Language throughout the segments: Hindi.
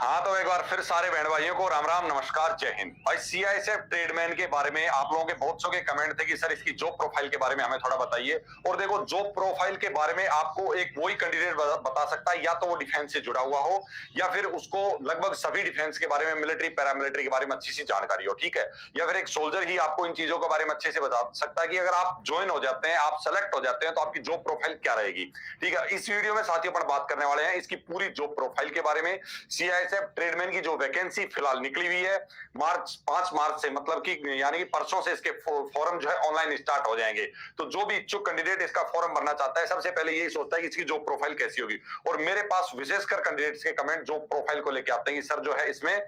हाँ, तो एक बार फिर सारे बहन भाइयों को राम राम, नमस्कार, जय हिंद। भाई सीआईएसएफ ट्रेडमैन के बारे में आप लोगों के बहुत सौ के कमेंट थे कि सर इसकी जॉब प्रोफाइल के बारे में हमें थोड़ा बताइए। और देखो, जॉब प्रोफाइल के बारे में आपको एक वही कैंडिडेट बता सकता है, या तो वो डिफेंस से जुड़ा हुआ हो या फिर उसको लगभग सभी डिफेंस के बारे में, मिलिट्री पैरामिलिट्री के बारे में अच्छी सी जानकारी हो, ठीक है। या फिर एक सोल्जर ही आपको इन चीजों के बारे में अच्छे से बता सकता है कि अगर आप ज्वाइन हो जाते हैं, आप सेलेक्ट हो जाते हैं, तो आपकी जॉब प्रोफाइल क्या रहेगी, ठीक है। इस वीडियो में साथियों अपन बात करने वाले हैं इसकी पूरी जॉब प्रोफाइल के बारे में। सीआईएसएफ ट्रेडमैन की जो वैकेंसी फिलहाल निकली हुई है, 5 मार्च से, मतलब कि यानी कि परसों से इसके फॉर्म जो है ऑनलाइन स्टार्ट हो जाएंगे। तो जो भी इच्छुक कैंडिडेट इसका फॉर्म भरना चाहता है, सबसे पहले यही सोचता है कि इसकी जॉब प्रोफाइल कैसी होगी। और मेरे पास विशेषकर कैंडिडेट्स के कमेंट जॉब प्रोफाइल को लेकर आते हैं कि सर जो है इसमें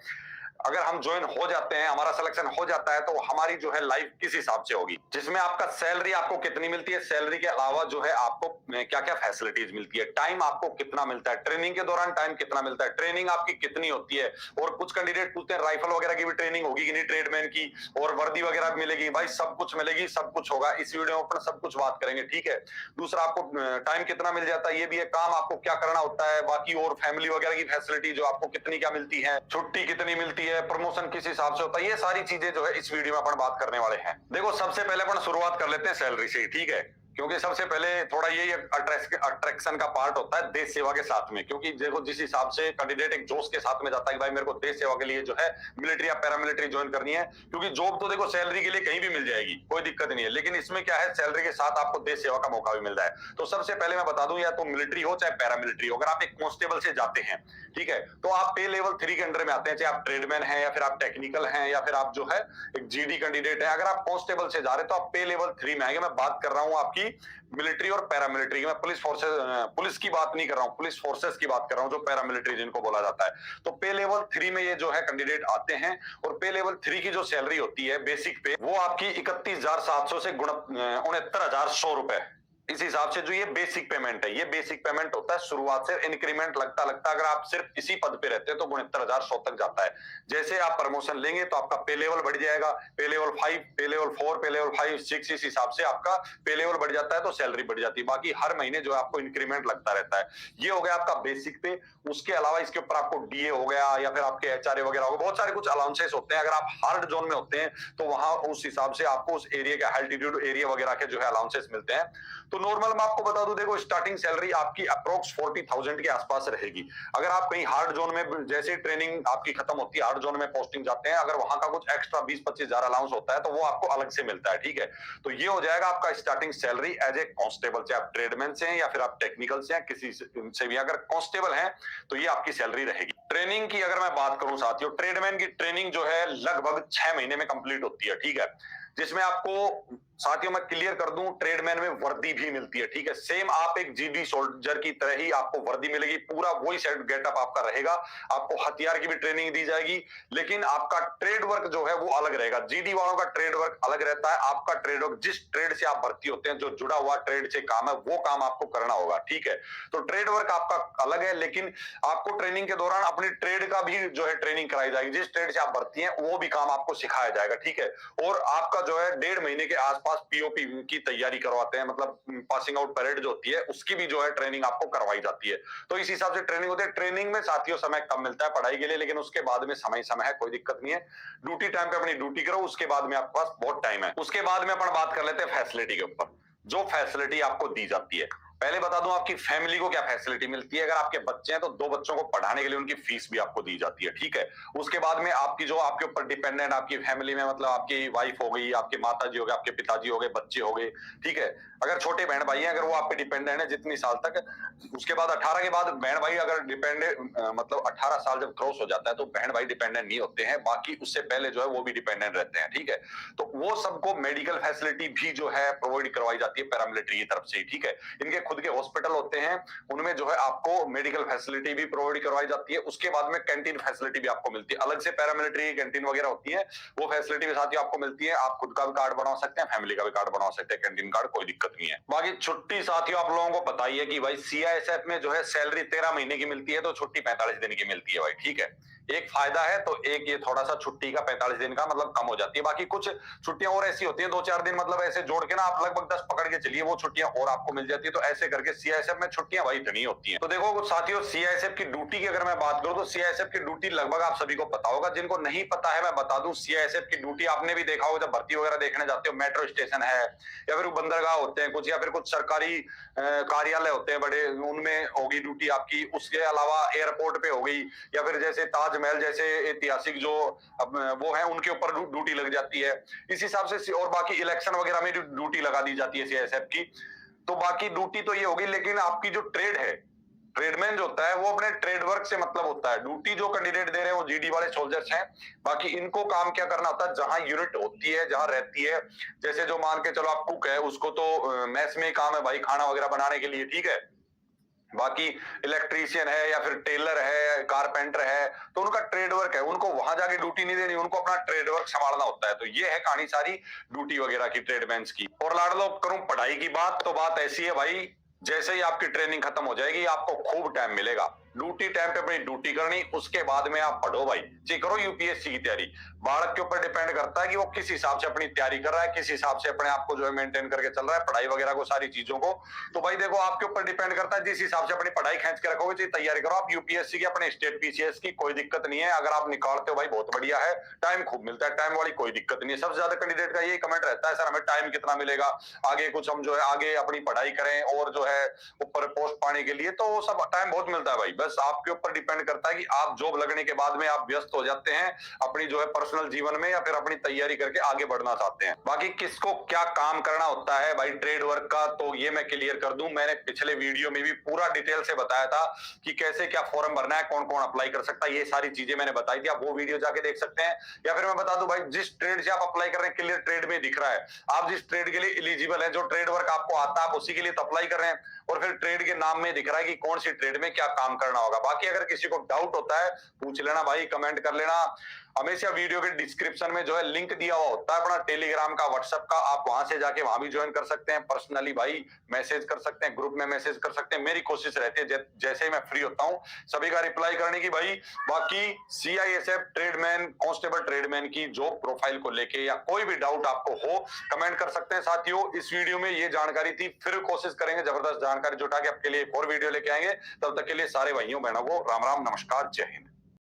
अगर हम ज्वाइन हो जाते हैं, हमारा सिलेक्शन हो जाता है, तो हमारी जो है लाइफ किस हिसाब से होगी, जिसमें आपका सैलरी आपको कितनी मिलती है, सैलरी के अलावा जो है आपको क्या क्या फैसिलिटीज मिलती है, टाइम आपको कितना मिलता है, ट्रेनिंग के दौरान टाइम कितना मिलता है, ट्रेनिंग आपकी कितनी होती है। और कुछ कैंडिडेट पूछते हैं राइफल वगैरह की भी ट्रेनिंग होगी कि नहीं ट्रेडमैन की, और वर्दी वगैरह भी मिलेगी। भाई सब कुछ मिलेगी, सब कुछ होगा। इस वीडियो में अपन सब कुछ बात करेंगे, ठीक है। दूसरा, आपको टाइम कितना मिल जाता है ये भी है, काम आपको क्या करना होता है, बाकी और फैमिली वगैरह की फैसिलिटी जो आपको कितनी क्या मिलती है, छुट्टी कितनी मिलती है, प्रमोशन किस हिसाब से होता है, ये सारी चीजें जो है इस वीडियो में अपन बात करने वाले हैं। देखो, सबसे पहले अपन शुरुआत कर लेते हैं सैलरी से, ठीक है। क्योंकि सबसे पहले थोड़ा यही अट्रैक्शन का पार्ट होता है देश सेवा के साथ में। क्योंकि देखो, जिस हिसाब से कैंडिडेट एक जोश के साथ में जाता है कि भाई मेरे को देश सेवा के लिए जो है मिलिट्री या पैरामिलिट्री ज्वाइन करनी है, क्योंकि जॉब तो देखो सैलरी के लिए कहीं भी मिल जाएगी, कोई दिक्कत नहीं है, लेकिन इसमें क्या है, सैलरी के साथ आपको देश सेवा का मौका भी मिल रहा है। तो सबसे पहले मैं बता दूं, या तो मिलिट्री हो चाहे पैरामिलिट्री हो, अगर आप एक कांस्टेबल से जाते हैं, ठीक है, तो आप पे लेवल 3 के अंडर में आते हैं, चाहे आप ट्रेडमैन हैं या फिर आप टेक्निकल हैं या फिर आप जो है एक जीडी कैंडिडेट है। अगर आप कांस्टेबल से जा रहे हैं तो आप पे लेवल 3 में आएंगे। मैं बात कर रहा हूं आपकी मिलिट्री और पैरामिलिट्री की। मैं पुलिस फोर्सेस, पुलिस की बात नहीं कर रहा हूं, पुलिस फोर्सेस की बात कर रहा हूं, जो पैरामिलिट्री जिनको बोला जाता है। तो पे लेवल 3 में ये जो है कैंडिडेट आते हैं, और पे लेवल 3 की जो सैलरी होती है बेसिक पे, वो आपकी 31,700 से 69,100 रुपए। इस हिसाब से जो ये बेसिक पेमेंट है, ये बेसिक पेमेंट होता है। शुरुआत से इंक्रीमेंट लगता लगता अगर आप सिर्फ इसी पद पे रहते हैं तो 69,100 तक जाता है। जैसे आप प्रमोशन लेंगे तो आपका पे लेवल बढ़ जाएगा, पे लेवल 5, पे लेवल 4, पे लेवल 5, 6, इस हिसाब से आपका पे लेवल बढ़ जाता है, तो सैलरी बढ़ जाती है। बाकी हर महीने जो है आपको इंक्रीमेंट लगता रहता है। ये हो गया आपका बेसिक पे। उसके अलावा इसके ऊपर आपको डीए हो गया या फिर आपके एचआरए वगैरह हो गया, बहुत सारे कुछ अलाउंसेस होते हैं। अगर आप हार्ड जोन में होते हैं तो वहां उस हिसाब से आपको उस एरिया के एल्टीट्यूड एरिया वगैरह के जो है अलाउंसेस मिलते हैं। तो नॉर्मल मैं आपको बता दूं, देखो स्टार्टिंग सैलरी आपकी अप्रोक्स 40,000 के आसपास रहेगी। अगर आप कहीं हार्ड जोन में, जैसे ट्रेनिंग आपकी खत्म होती है, हार्ड जोन में पोस्टिंग जाते हैं, अगर वहां का कुछ एक्स्ट्रा 20-25 हजार अलाउंस होता है तो वो आपको अलग से मिलता है, ठीक है। तो ये हो जाएगा आपका starting salary as a constable, चाहे आप ट्रेडमैन से हैं या फिर आप टेक्निकल से हैं, किसी से भी। अगर कांस्टेबल हैं तो ये आपकी सैलरी रहेगी। ट्रेनिंग की अगर मैं बात करूं साथियों, ट्रेडमैन की ट्रेनिंग जो है लगभग 6 महीने में कंप्लीट होती है, ठीक है। जिसमें आपको साथियों मैं क्लियर कर दूं, ट्रेडमैन में वर्दी भी मिलती है, ठीक है। सेम आप एक जीडी सोल्जर की तरह ही आपको वर्दी मिलेगी, पूरा वही सेट गेटअप आपका रहेगा। आपको हथियार की भी ट्रेनिंग दी जाएगी, लेकिन आपका ट्रेड वर्क जो है वो अलग रहेगा। जीडी वालों का ट्रेड वर्क अलग रहता है, आपका ट्रेड वर्क जिस ट्रेड से आप भर्ती होते हैं, जो जुड़ा हुआ ट्रेड से काम है, वो काम आपको करना होगा, ठीक है। तो ट्रेड वर्क आपका अलग है, लेकिन आपको ट्रेनिंग के दौरान अपनी ट्रेड का भी जो है ट्रेनिंग कराई जाएगी। जिस ट्रेड से आप भर्ती हैं वो भी काम आपको सिखाया जाएगा, ठीक है। और आपका जो है 1.5 महीने के आसपास पीओपी की तैयारी करवाते हैं, मतलब पासिंग आउट परेड जो होती है उसकी भी जो है ट्रेनिंग आपको करवाई जाती है। तो इस हिसाब से ट्रेनिंग होती है। ट्रेनिंग में साथियों समय कम मिलता है पढ़ाई के लिए, लेकिन उसके बाद में समय है, कोई दिक्कत नहीं है। ड्यूटी टाइम पे अपनी ड्यूटी करो, उसके बाद में आपके पास बहुत टाइम है। उसके बाद में अपन बात कर लेते हैं फैसिलिटी के ऊपर, जो फैसिलिटी आपको दी जाती है। पहले बता दूं आपकी फैमिली को क्या फैसिलिटी मिलती है। अगर आपके बच्चे हैं तो 2 बच्चों को पढ़ाने के लिए उनकी फीस भी आपको दी जाती है, ठीक है। उसके बाद में आपकी जो आपके ऊपर डिपेंडेंट आपकी फैमिली में, मतलब आपकी वाइफ हो गई, आपके माता जी हो गए, आपके पिताजी हो गए, बच्चे हो गए, ठीक है। अगर छोटे बहन भाई हैं, अगर वो आप पे डिपेंडेंट है जितनी साल तक, उसके बाद 18 के बाद बहन भाई अगर डिपेंडेंट, मतलब 18 साल जब क्रॉस हो जाता है तो बहन भाई डिपेंडेंट नहीं होते हैं, बाकी उससे पहले जो है वो भी डिपेंडेंट रहते हैं, ठीक है। तो वो सबको मेडिकल फैसिलिटी भी जो है प्रोवाइड करवाई जाती है पैरामिलिट्री की तरफ से, ठीक है। इनके खुद के हॉस्पिटल होते हैं, उनमें जो है आपको मेडिकल फैसिलिटी भी प्रोवाइड करवाई जाती है। उसके बाद में कैंटीन फैसिलिटी भी आपको मिलती है, अलग से पैरामिलिट्री कैंटीन वगैरह होती है, वो फैसिलिटी भी साथ ही आपको मिलती है। आप खुद का भी कार्ड बनवा सकते हैं, फैमिली का भी कार्ड बनवा सकते हैं, कैंटीन कार्ड, कोई दिक्कत नहीं है। बाकी छुट्टी साथियों आप लोगों को पता ही है कि भाई सीआईएसएफ में जो है सैलरी 13 महीने की मिलती है, तो छुट्टी 45 दिन की मिलती है भाई, ठीक है। एक फायदा है तो एक ये थोड़ा सा छुट्टी का 45 दिन का मतलब कम हो जाती है। बाकी कुछ छुट्टियां और ऐसी होती है 2-4 दिन मतलब ऐसे जोड़ के ना आप लगभग 10 पकड़ के चलिए, वो छुट्टियां और आपको मिल जाती है। तो ऐसे करके सीआईएसएफ में छुट्टियां भाई इतनी होती हैं। तो देखो साथियों, सीआईएसएफ की ड्यूटी की अगर मैं बात करूं तो सीआईएसएफ की ड्यूटी लगभग आप सभी को पता होगा। जिनको नहीं पता है मैं बता दूं, सीआईएसएफ की ड्यूटी आपने भी देखा होगा जब भर्ती वगैरह देखने जाते हो, मेट्रो स्टेशन है या फिर बंदरगाह होते हैं कुछ, या फिर कुछ सरकारी कार्यालय होते हैं बड़े, उनमें होगी ड्यूटी आपकी। उसके अलावा एयरपोर्ट पे हो गई, या फिर जैसे ताजमहल जैसे ऐतिहासिक जो वो है उनके ऊपर ड्यूटी लग जाती है इस हिसाब से। और बाकी इलेक्शन वगैरह में ड्यूटी लगा दी जाती है सीआईएसएफ की। तो बाकी ड्यूटी तो ये होगी, लेकिन आपकी जो ट्रेड है, ट्रेडमैन जो होता है वो अपने ट्रेड वर्क से मतलब होता है। ड्यूटी जो कैंडिडेट दे रहे हैं वो जीडी वाले सोल्जर्स हैं। बाकी इनको काम क्या करना होता है, जहां यूनिट होती है, जहां रहती है, जैसे जो मान के चलो आप कुक है, उसको तो मैस में ही काम है भाई खाना वगैरह बनाने के लिए, ठीक है। बाकी इलेक्ट्रीशियन है या फिर टेलर है, कारपेंटर है, तो उनका ट्रेड वर्क है, उनको वहां जाके ड्यूटी नहीं देनी, उनको अपना ट्रेड वर्क संभालना होता है। तो ये है कहानी सारी ड्यूटी वगैरह की ट्रेडमैन्स की। और लाडलो करूं पढ़ाई की बात, तो बात ऐसी है भाई, जैसे ही आपकी ट्रेनिंग खत्म हो जाएगी आपको खूब टाइम मिलेगा ड्यूटी टाइम पे अपनी ड्यूटी करनी, उसके बाद में आप पढ़ो भाई जी, करो यूपीएससी की तैयारी। बालक के ऊपर डिपेंड करता है कि वो किस हिसाब से अपनी तैयारी कर रहा है, किस हिसाब से अपने आप को जो है मेंटेन करके चल रहा है, पढ़ाई वगैरह को, सारी चीजों को। तो भाई देखो आपके ऊपर डिपेंड करता है, जिस हिसाब से अपनी पढ़ाई खींच के रखोगे, जी तैयारी करो आप यूपीएससी की, अपने स्टेट पीसीएस की, कोई दिक्कत नहीं है। अगर आप निकालते हो भाई बहुत बढ़िया है, टाइम खूब मिलता है, टाइम वाली कोई दिक्कत नहीं है। सबसे ज्यादा कैंडिडेट का यही कमेंट रहता है, सर हमें टाइम कितना मिलेगा, आगे कुछ हम जो है आगे अपनी पढ़ाई करें और जो है ऊपर पोस्ट पाने के लिए, तो सब टाइम बहुत मिलता है भाई। बस आपके ऊपर डिपेंड करता है कि आप जॉब लगने के बाद में आप व्यस्त हो जाते हैं अपनी जो है पर्सनल जीवन में, या फिर अपनी तैयारी करके आगे बढ़ना चाहते हैं। बाकी किसको क्या काम करना होता है भाई ट्रेड वर्क का, तो ये मैं क्लियर कर दूं। मैंने पिछले वीडियो में भी पूरा डिटेल से बताया था कि कैसे क्या फॉर्म भरना है, कौन कौन अप्लाई कर सकता है, ये सारी चीजें मैंने बताई थी। आप वो वीडियो जाके देख सकते हैं। या फिर मैं बता दूं भाई, जिस ट्रेड से आप अप्लाई कर रहे हैं क्लियर ट्रेड में दिख रहा है, आप जिस ट्रेड के लिए एलिजिबल है, जो ट्रेड वर्क आपको आता है आप उसी के लिए तो अप्लाई कर रहे हैं, और फिर ट्रेड के नाम में दिख रहा है कि कौन सी ट्रेड में क्या काम करना होगा। बाकी अगर किसी को डाउट होता है पूछ लेना भाई, कमेंट कर लेना। हमेशा वीडियो के डिस्क्रिप्शन में जो है लिंक दिया हुआ होता है अपना टेलीग्राम का, व्हाट्सएप का, आप वहां से जाके वहां भी ज्वाइन कर सकते हैं। पर्सनली भाई मैसेज कर सकते हैं, ग्रुप में मैसेज कर सकते हैं। मेरी कोशिश रहती है जैसे ही मैं फ्री होता हूं सभी का रिप्लाई करने की भाई। बाकी सीआईएसएफ ट्रेडमैन, कांस्टेबल ट्रेडमैन की जॉब प्रोफाइल को लेके या कोई भी डाउट आपको हो, कमेंट कर सकते हैं। साथियों इस वीडियो में ये जानकारी थी, फिर कोशिश करेंगे जबरदस्त जानकारी जुटा के आपके लिए एक और वीडियो लेके आएंगे। तब तक के लिए सारे भाइयों बहनों को राम राम, नमस्कार, जय हिंद।